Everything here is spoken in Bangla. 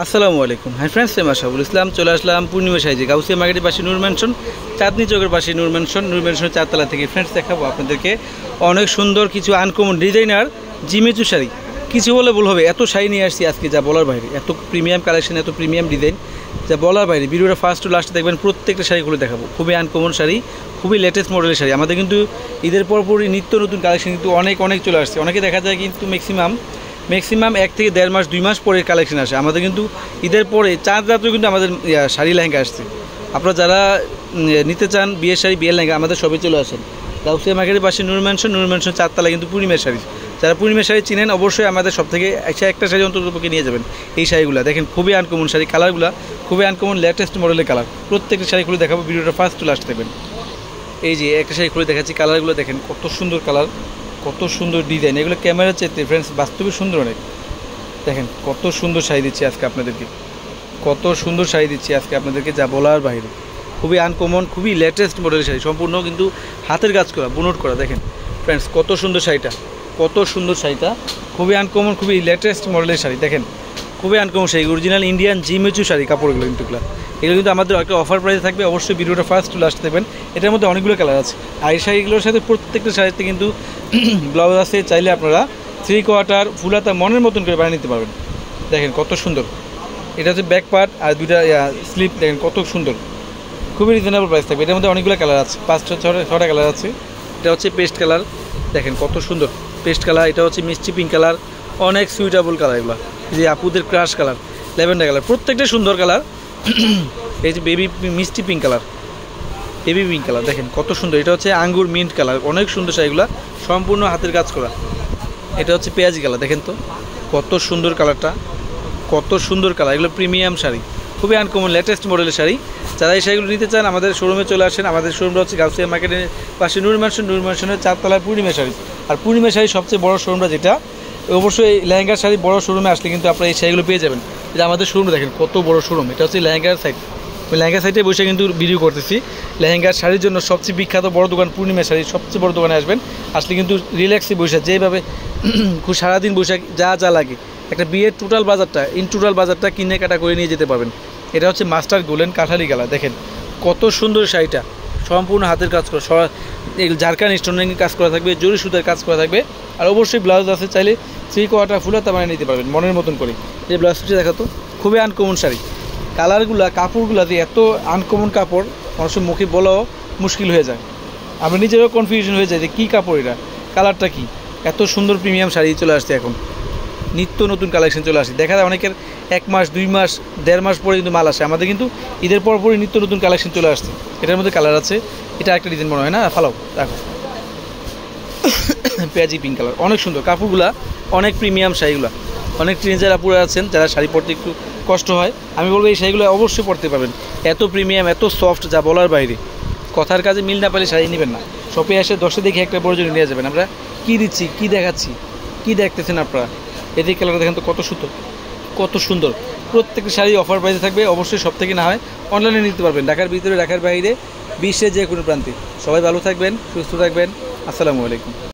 আসসালামু আলাইকুম। হাই ফ্রেন্ডস, আমি আশাফুল ইসলাম চলে আসলাম পূর্ণিমা সাইজে গাউসিয়া মার্কেটের পাশে নূর ম্যানশন, চাঁদনি চৌকের পাশে নূর ম্যানশনের চারতলা থেকে ফ্রেন্ডস দেখাবো আপনাদেরকে অনেক সুন্দর কিছু আনকমন ডিজাইনার জিমেচু শাড়ি। কিছু বলে ভুল হবে, এত শাড়ি নিয়ে আসছি আজকে যা বলার বাইরে, এত প্রিমিয়াম কালেকশন, এত প্রিমিয়াম ডিজাইন যা বলার বাইরে। ভিডিওটা ফার্স্ট টু লাস্টে দেখবেন, প্রত্যেকটা শাড়িগুলো দেখাবো। খুবই আনকমন শাড়ি, খুবই লেটেস্ট মডেলের শাড়ি। আমাদের কিন্তু ঈদের পরপরই নিত্য নতুন কালেকশন কিন্তু অনেক চলে আসছে। অনেকে দেখা যায় কিন্তু ম্যাক্সিমাম 1 থেকে 1.5 মাস 2 মাস পরের কালেকশন আসে। আমাদের কিন্তু ঈদের পরে চাঁদ রাত্রেও কিন্তু আমাদের শাড়ি লেহেঙ্গা আসছে। আপনারা যারা নিতে চান বিয়ের শাড়ি, বিয়ের লেহেঙ্গা, আমাদের সবে চলে আসেন গাউসিয়া মার্কেটের পাশে নূর ম্যানশন 4তলা কিন্তু পূর্ণিমার শাড়ি। যারা পূর্ণিমার শাড়ি চিনেন অবশ্যই আমাদের সব থেকে একটা শাড়ি অন্ততপক্ষে নিয়ে যাবেন। এই শাড়িগুলো দেখেন, খুবই আনকমন শাড়ি, কালারগুলো খুবই আনকমন, লেটেস্ট মডেলের কালার। প্রত্যেকটা শাড়ি খুলে দেখাবো, ভিডিওটা ফার্স্ট টু লাস্ট দেবেন। এই যে একটা শাড়ি খুলে দেখাচ্ছি, কালারগুলো দেখেন কত সুন্দর কালার, কত সুন্দর ডিজাইন। এগুলো ক্যামেরার চেয়ে ফ্রেন্ডস বাস্তবে সুন্দর অনেক। দেখেন কত সুন্দর শাড়ি দিচ্ছি আজকে আপনাদেরকে, কত সুন্দর শাড়ি দিচ্ছি আজকে আপনাদেরকে যা বলার বাইরে। খুবই আনকমন, খুবই লেটেস্ট মডেলের শাড়ি, সম্পূর্ণ কিন্তু হাতের কাজ করা, বুনট করা। দেখেন ফ্রেন্ডস কত সুন্দর শাড়িটা, কত সুন্দর শাড়িটা, খুবই আনকমন, খুবই লেটেস্ট মডেলের শাড়ি। দেখেন খুবই uncommon sari, original Indian জিমেচু sari কাপড়গুলো কিন্তু এগুলো কিন্তু আমাদের একটা অফার প্রাইসে থাকবে। অবশ্যই ভিডিওটা ফার্স্ট টু লাস্ট দেবেন। এটার মধ্যে অনেকগুলো কালার আছে, আর এই শাড়িগুলোর সাথে প্রত্যেকটা শাড়িতে কিন্তু ব্লাউজ আছে। চাইলে আপনারা 3/4 ফুল হাতা মনের মতন করে বানিয়ে নিতে পারবেন। দেখেন কত সুন্দর, এটা হচ্ছে ব্যাক পার্ট আর দুইটা স্লিপ। দেখেন কত সুন্দর, খুবই রিজনেবল প্রাইস থাকবে। এটার মধ্যে অনেকগুলো কালার আছে, 5-6টা কালার আছে। এটা হচ্ছে পেস্ট কালার, দেখেন কত সুন্দর পেস্ট কালার। এটা হচ্ছে মিষ্টি পিঙ্ক কালার, অনেক সুইটেবল কালার এগুলো। যে আপুদের ক্রাশ কালার, ল্যাভেন্ডার কালার, প্রত্যেকটা সুন্দর কালার। এই যে বেবি মিষ্টি pink colour, baby pink colour, দেখেন কত সুন্দর। এটা হচ্ছে আঙ্গুর মিন্ট কালার, অনেক সুন্দর শাড়িগুলো, সম্পূর্ণ হাতের কাজ করা। এটা হচ্ছে পেঁয়াজি কালার, দেখেন তো কত সুন্দর কালারটা, কত সুন্দর কালার। এগুলো প্রিমিয়াম শাড়ি, খুবই আনকমন লেটেস্ট মডেলের শাড়ি। যারা এই শাড়িগুলো নিতে চান আমাদের শোরুমে চলে আসেন। আমাদের শোরুমটা হচ্ছে গাউসিয়া মার্কেটের পাশে নূর ম্যানশনের 4তলায় পূর্ণিমা শাড়ি। আর পূর্ণিমা শাড়ি সবচেয়ে বড় শোরুমটা যেটা, অবশ্যই লেহেঙ্গার শাড়ি বড় শোরুমে আসলে কিন্তু আপনারা এই শাড়িগুলো পেয়ে যাবেন। এটা আমাদের শোরুমে দেখেন কত বড় শোরুম। এটা হচ্ছে লেহেঙ্গার সাইড, ওই লেহেঙ্গা সাইডে বসে কিন্তু ভিডিও করতেছি। লেহেঙ্গার শাড়ির জন্য সবচেয়ে বিখ্যাত বড় দোকান পূর্ণিমা শাড়ি, সবচেয়ে বড় দোকানে আসবেন। আসলে কিন্তু রিল্যাক্সে বসে যেভাবে খুব সারাদিন বসে যা লাগে একটা বিয়ের টোটাল বাজারটা কিনে কাটা করে নিয়ে যেতে পারবেন। এটা হচ্ছে মাস্টার গোল্ডেন কাঠালি কালার, দেখেন কত সুন্দর শাড়িটা, সম্পূর্ণ হাতের কাজ করা, ঝাড়খান স্টোনিং কাজ করা থাকবে, জরি সুতার কাজ করা থাকবে। আর অবশ্যই ব্লাউজ আছে, চাইলে 3/4 ফুল হাতা বানিয়ে নিতে পারবেন মনের মতন করে। এই ব্লাউজটি দেখাতো, খুবই আনকমন শাড়ি। কালারগুলা, কাপড়গুলা দিয়ে এত আনকমন কাপড়, মানুষের মুখে বলাও মুশকিল হয়ে যায়। আমরা নিজেরও কনফিউশন হয়ে যায় যে কী কাপড়, এটা কালারটা কি। এত সুন্দর প্রিমিয়াম শাড়ি চলে আসছে এখন, নিত্য নতুন কালেকশন চলে আসে। দেখা যায় অনেকের 1 মাস 2 মাস 1.5 মাস পরে কিন্তু মাল আসে। আমাদের কিন্তু ঈদের পরপরই নিত্য নতুন কালেকশন চলে আসছে। এটার মধ্যে কালার আছে, এটা একটা ডিজাইন মনে হয় না, ফালাও দেখো পেঁয়াজি পিঙ্ক কালার, অনেক সুন্দর কাপড়গুলা, অনেক প্রিমিয়াম শাড়িগুলো। অনেক ট্রেঞ্জার আপুরা আছেন যারা শাড়ি পরতে একটু কষ্ট হয়, আমি বলবো এই শাড়িগুলো অবশ্যই পরতে পারবেন। এত প্রিমিয়াম, এত সফট, যা বলার বাইরে। কথার কাজে মিল না পেলে শাড়ি নেবেন না, শপে এসে 10 দেখে একটা বড় জন্য নিয়ে যাবেন। আমরা কী দিচ্ছি, কী দেখাচ্ছি, কী দেখতেছেন আপনারা। এদিকে কালারটা দেখেন তো কত সুন্দর, কত সুন্দর। প্রত্যেকটা শাড়ি অফার প্রাইসে থাকবে। অবশ্যই সব থেকে না হয় অনলাইনে নিতে পারবেন, ঢাকার ভিতরে, ঢাকার বাইরে, বিশ্বের যে কোনো প্রান্তে। সবাই ভালো থাকবেন, সুস্থ থাকবেন। আসসালামু আলাইকুম।